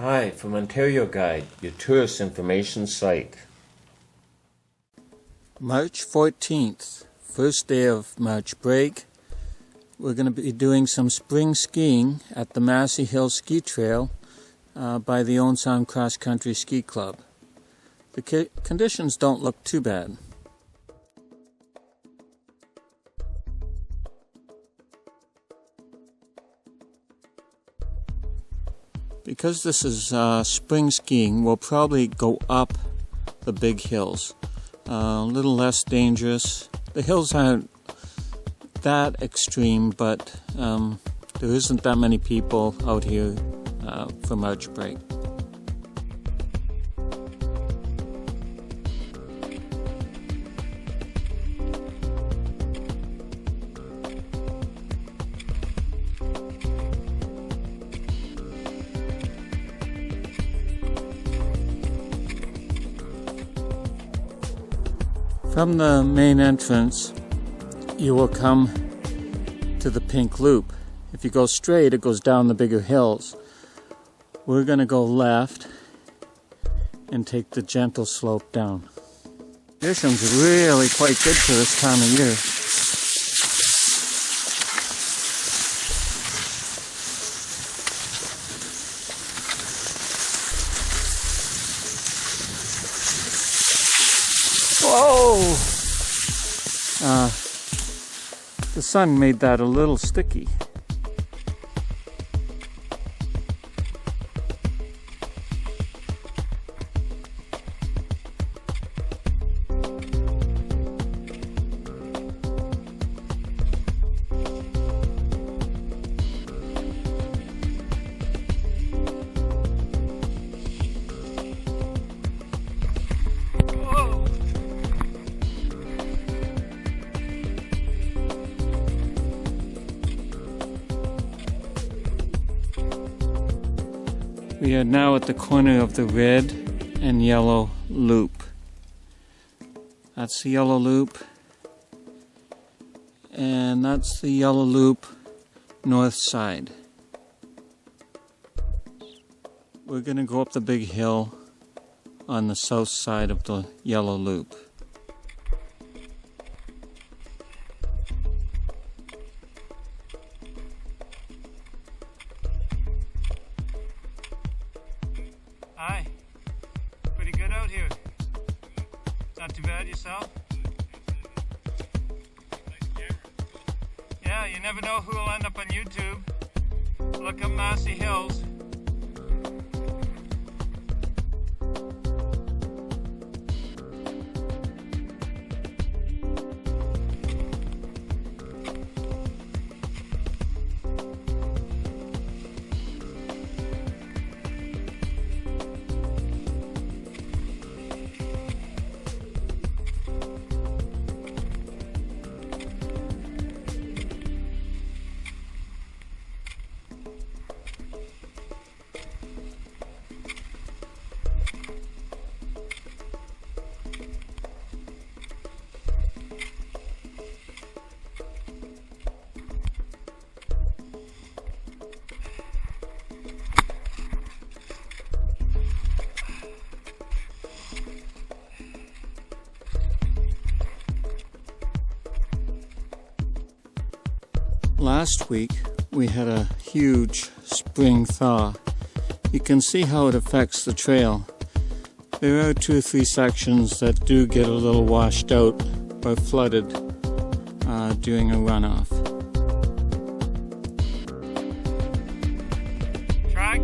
Hi, from Ontario Guide, your tourist information site. March 14th, first day of March break. We're going to be doing some spring skiing at the Massie Hill Ski Trail by the Owen Sound Cross Country Ski Club. The conditions don't look too bad. Because this is spring skiing, we'll probably go up the big hills. A little less dangerous. The hills aren't that extreme, but there isn't that many people out here for March break. From the main entrance, you will come to the pink loop. If you go straight, it goes down the bigger hills. We're going to go left and take the gentle slope down. Conditions are really quite good for this time of year. Whoa! The sun made that a little sticky. We are now at the corner of the red and yellow loop. That's the yellow loop, and that's the yellow loop north side. We're going to go up the big hill on the south side of the yellow loop. Hi. Pretty good out here. Not too bad yourself? Nice camera. Yeah, you never know who will end up on YouTube. Look up Massie Hills. Last week we had a huge spring thaw. You can see how it affects the trail. There are 2 or 3 sections that do get a little washed out or flooded during a runoff. Track.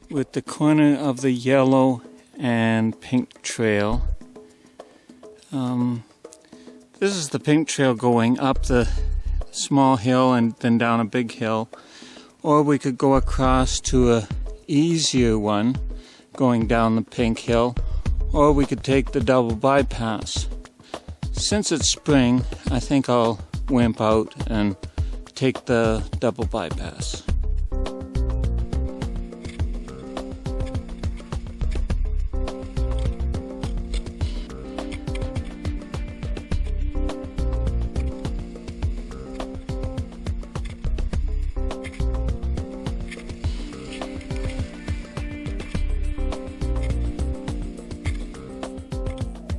With the corner of the yellow and pink trail. This is the pink trail going up the small hill and then down a big hill. Or we could go across to a easier one going down the Pink Hill, or we could take the double bypass. Since it's spring, I think I'll wimp out and take the double bypass.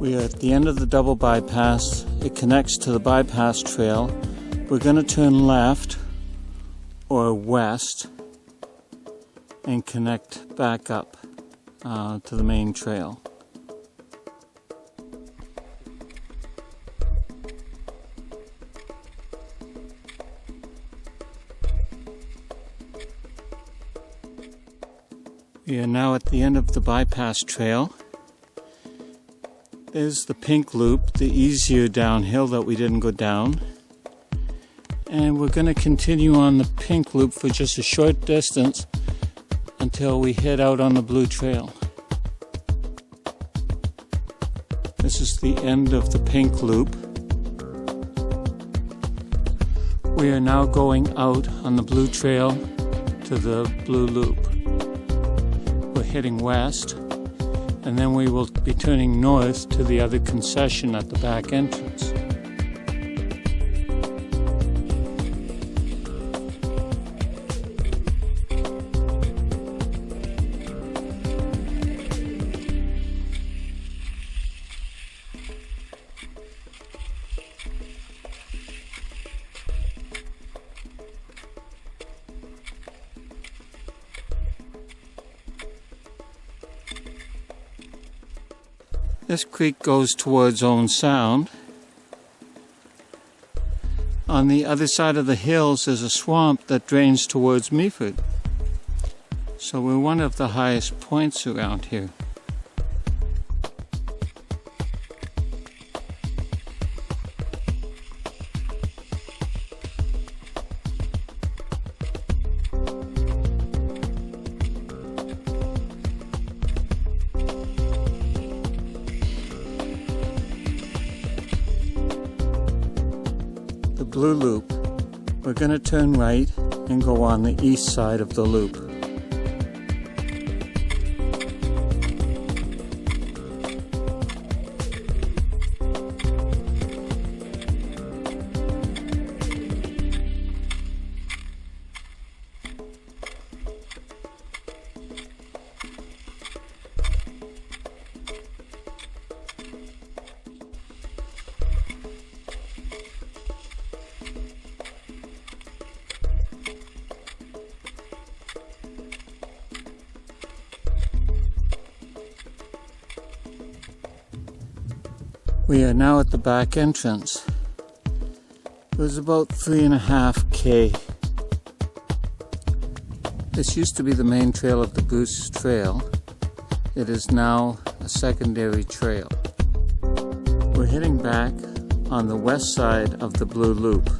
We are at the end of the double bypass. It connects to the bypass trail. We're going to turn left or west and connect back up to the main trail. We are now at the end of the bypass trail. There's the Pink Loop, the easier downhill that we didn't go down. And we're going to continue on the Pink Loop for just a short distance until we head out on the Blue Trail. This is the end of the Pink Loop. We are now going out on the Blue Trail to the Blue Loop. We're heading west, and then we will be turning north to the other concession at the back entrance. This creek goes towards Owen Sound. On the other side of the hills is a swamp that drains towards Meaford. So we're one of the highest points around here. Blue Loop. We're going to turn right and go on the east side of the loop. We are now at the back entrance. It was about 3.5 km. This used to be the main trail of the Goose Trail. It is now a secondary trail. We're heading back on the west side of the Blue Loop.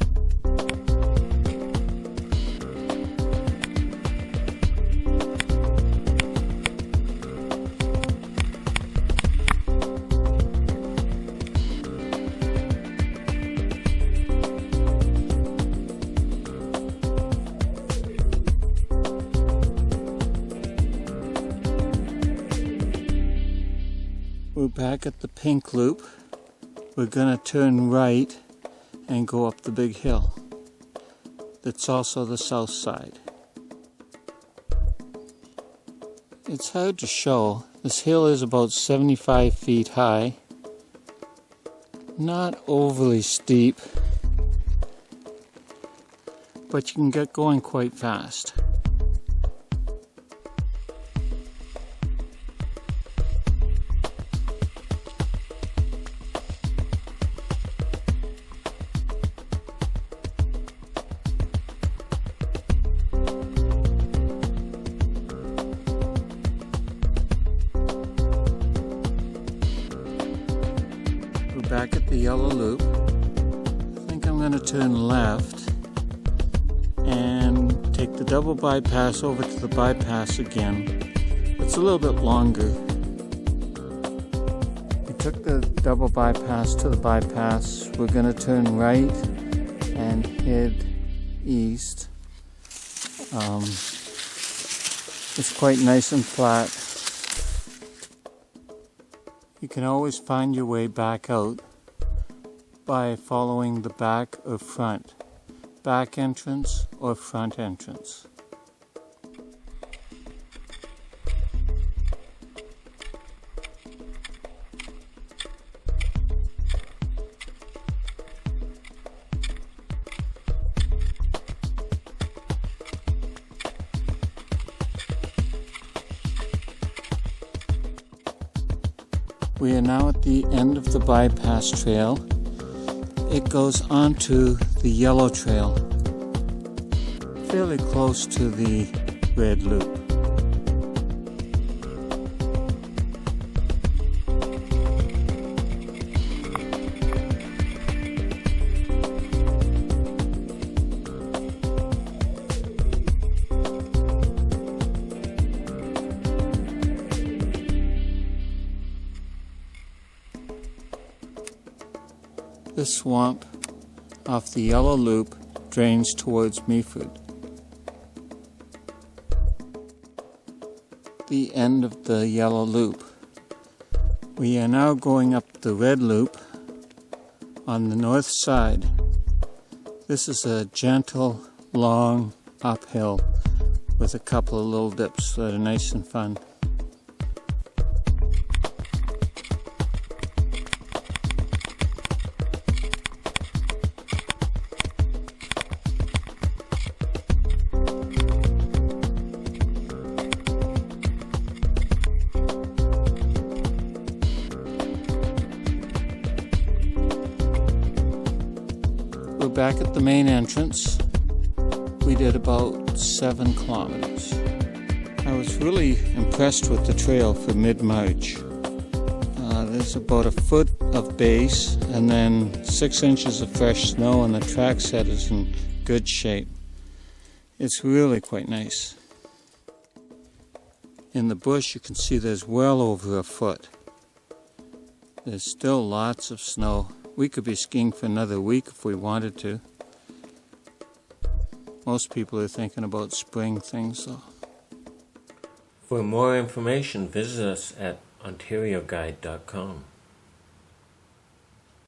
We're back at the Pink Loop. We're going to turn right and go up the big hill. That's also the south side. It's hard to show. This hill is about 75 feet high. Not overly steep, but you can get going quite fast. Back at the yellow loop. I think I'm going to turn left and take the double bypass over to the bypass again. But It's a little bit longer. We took the double bypass to the bypass. We're going to turn right and head east. It's quite nice and flat. You can always find your way back out by following the back or front. Back entrance or front entrance. We are now at the end of the bypass trail. It goes onto the yellow trail, fairly close to the red loop. The swamp off the yellow loop drains towards Meaford. The end of the yellow loop. We are now going up the red loop on the north side. This is a gentle, long uphill with a couple of little dips that are nice and fun. We're back at the main entrance. We did about 7 kilometers. I was really impressed with the trail for mid-March. There's about a foot of base and then 6 inches of fresh snow, and the track set is in good shape. It's really quite nice. In the bush you can see there's well over a foot. There's still lots of snow. We could be skiing for another week if we wanted to. Most people are thinking about spring things though. For more information, visit us at ontarioguide.com.